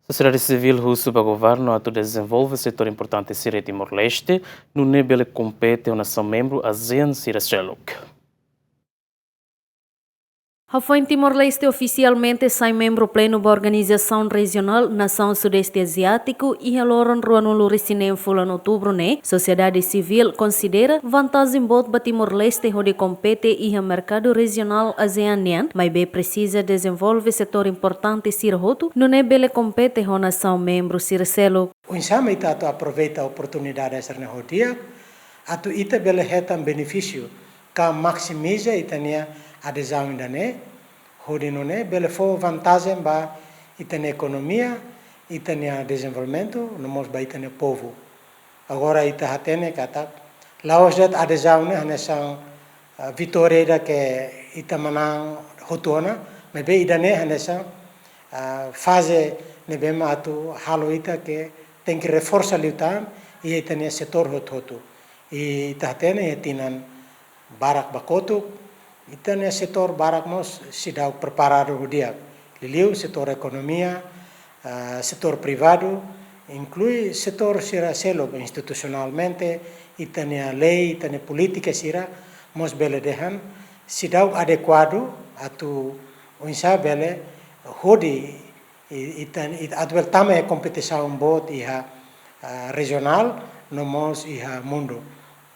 Sociedade civil russa para o governo atu desenvolve setor importante Síria e Timor-Leste, no nível que compete a nação membro ASEAN Síria Sheluk. Foi em Timor-Leste oficialmente sai membro pleno da Organização Regional Nação Sudeste Asiático e aloran ruanulo recinem fulan outubro né. Sociedade civil considera vantagem bot ba Timor-Leste onde compete e o mercado regional ASEANian, mas bem precisa desenvolver setor importante sir hotu, no nebele compete a nação membro sir selo. O insama ita aproveita a oportunidade essa na rodia, atu ita bele hetam benefício, ka maximiza itania adesão ainda né, hodinone bele fo vantagem ba itania economia, itania desenvolvimento, nomos ba itania povo. Agora ita hatene kata, laos dat adesão né, hanesang vitória que ita manang hotona, mas be idane hanesang fase nebema atu halo ita que tem que reforçar liutan e itania setor hotu. E ita hatene itinan barak bakotuk, itania setor barak mos sidau preparado dia. Liliu setor economia, setor privado, inclui setor sira selo institucionalmente, itania lei, itania política sira mos bele dehan sidau adequado atu unsa bele hodi atuel tama competição bot iha regional nomos iha mundo.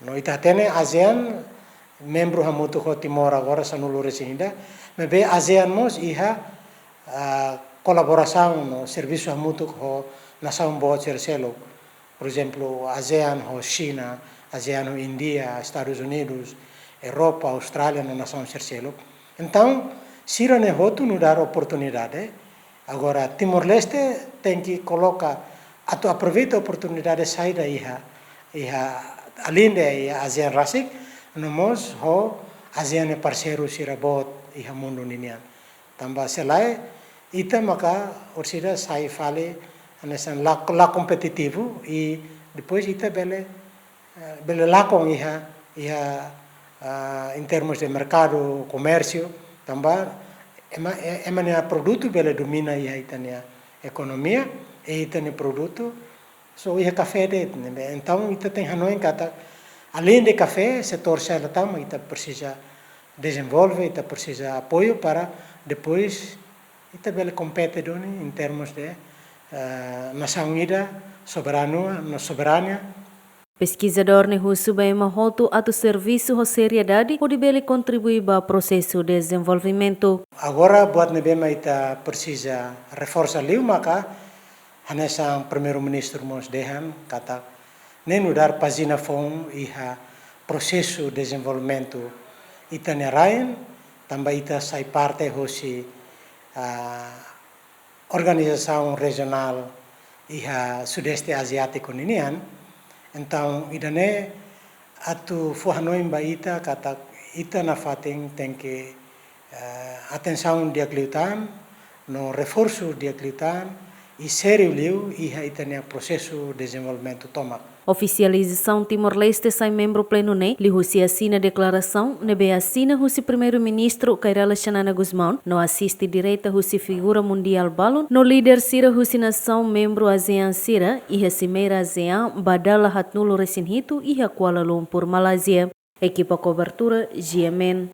No ita tene ASEAN membro hamutu ho Timor agora sanulu resinda, mas be ASEAN mos iha colaboração no serviço hamutu ho nação bot selo. Por exemplo, ASEAN ho China, ASEAN ho India, Estados Unidos, Europa, Austrália na nação selo. Então, sira ne hotu no dar oportunidade. Agora, Timor-Leste tem que colocar, aproveita a oportunidade de sair daí, além da ASEAN Rasik, nós, ASEAN é parceiro, sirabot, e o mundo ninian. Também, selai, ita maka, orsida sai fale, anesan lá competitivo, e depois ita bele lá com em termos de mercado, comércio, também, é produto bele domina a itania economia e itania produto so ia café de então ita tem hanoi kata além de café setor sela tam ita precisa desenvolve ita precisa apoio para depois ita bele compete doni em termos de nação unida soberania. Pesquisador ne husu bem mahotu atu serviço ho seriedade pode bele contribuir para o processo de desenvolvimento. Agora buat nebema ita precisa reforçar liu maka hanesang primeiro-ministro mos dehan kata nenu dar pagina fom iha processo de desenvolvimento ita nerain também ita sai parte hosi organização regional iha sudeste asiático ninian. Então, idane atu fuhanoi ita kata ita na fating tem que atenção diakliutan no reforço diakliutan e sério liu iha itania processo de desenvolvimento toma. Oficialização Timor-Leste sai membro pleno ne, li husi assina declaração, nebe assina husi primeiro-ministro Kairala Xanana Guzmão, no assiste direita husi figura mundial balon, no líder sira husi nação membro ASEAN sira, iha cimeira ASEAN badala hatnulo resinhito iha Kuala Lumpur, Malásia. Equipa cobertura GMN.